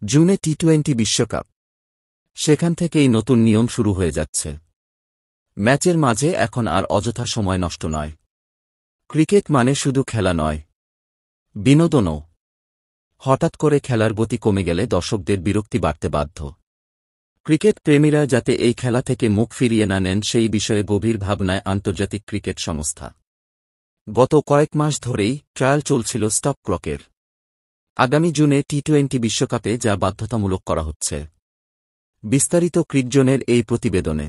জুনে টি-20 বিশ্বকাপ। সেখান থেকেই নতুন নিয়ম শুরু হয়ে যাচ্ছে। ম্যাচের মাঝে এখন আর অযথা সময় নষ্ট নয়। ক্রিকেট মানে শুধু খেলা নয়, বিনোদনও। হঠাৎ করে খেলার গতি কমে গেলে দর্শকদের বিরক্তি বাড়তে বাধ্য। ক্রিকেট প্রেমীরা যাতে এই খেলা থেকে মুখ ফিরিয়ে না নেন সেই বিষয়ে গভীর ভাবনায় আন্তর্জাতিক ক্রিকেট সংস্থা। গত কয়েক মাস ধরেই ট্রায়াল চলছিল স্টপ ক্লকের। আগামী জুনে টি-20 বিশ্বকাপে যা বাধ্যতামূলক করা হচ্ছে। বিস্তারিত ক্রিকজোনের এই প্রতিবেদনে।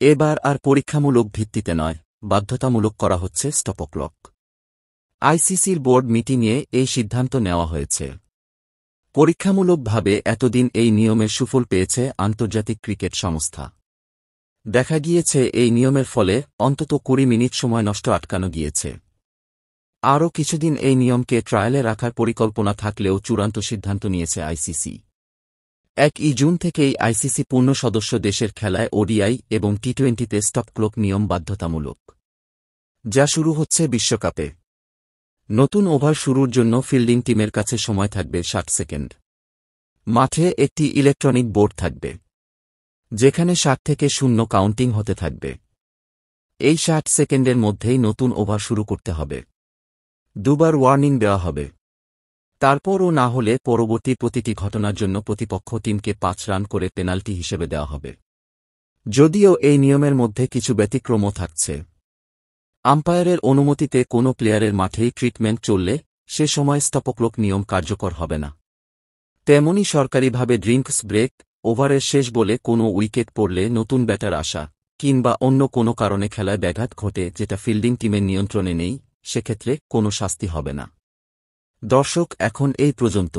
এবার আর পরীক্ষামূলক ভিত্তিতে নয়, বাধ্যতামূলক করা হচ্ছে স্টপ ক্লক। আইসিসির বোর্ড মিটিংয়ে এই সিদ্ধান্ত নেওয়া হয়েছে। পরীক্ষামূলকভাবে এতদিন এই নিয়মের সুফল পেয়েছে আন্তর্জাতিক ক্রিকেট সংস্থা। দেখা গিয়েছে এই নিয়মের ফলে অন্তত 20 মিনিট সময় নষ্ট আটকানো গিয়েছে। আরও কিছুদিন এই নিয়মকে ট্রায়ালে রাখার পরিকল্পনা থাকলেও চূড়ান্ত সিদ্ধান্ত নিয়েছে আইসিসি। 1 জুন থেকেই আইসিসি পূর্ণ সদস্য দেশের খেলায় ওডিআই এবং টি-20তে স্টপ ক্লক নিয়ম বাধ্যতামূলক, যা শুরু হচ্ছে বিশ্বকাপে। নতুন ওভার শুরুর জন্য ফিল্ডিং টিমের কাছে সময় থাকবে 60 সেকেন্ড। মাঠে একটি ইলেকট্রনিক বোর্ড থাকবে, যেখানে 60 থেকে 0 কাউন্টিং হতে থাকবে। এই 60 সেকেন্ডের মধ্যেই নতুন ওভার শুরু করতে হবে। 2 বার ওয়ার্নিং দেওয়া হবে। তারপরও না হলে পরবর্তী প্রতিটি ঘটনার জন্য প্রতিপক্ষ টিমকে 5 রান করে পেনাল্টি হিসেবে দেওয়া হবে। যদিও এই নিয়মের মধ্যে কিছু ব্যতিক্রমও থাকছে। আম্পায়ারের অনুমতিতে কোনো প্লেয়ারের মাঠেই ট্রিটমেন্ট চললে সে সময় স্টপক্লক নিয়ম কার্যকর হবে না। তেমনি সরকারিভাবে ড্রিঙ্কস ব্রেক, ওভারের শেষ বলে কোনো উইকেট পড়লে নতুন ব্যাটার আসা কিংবা অন্য কোনো কারণে খেলায় ব্যাঘাত ঘটে যেটা ফিল্ডিং টিমের নিয়ন্ত্রণে নেই, সেক্ষেত্রে কোনো শাস্তি হবে না। দর্শক, এখন এই পর্যন্ত।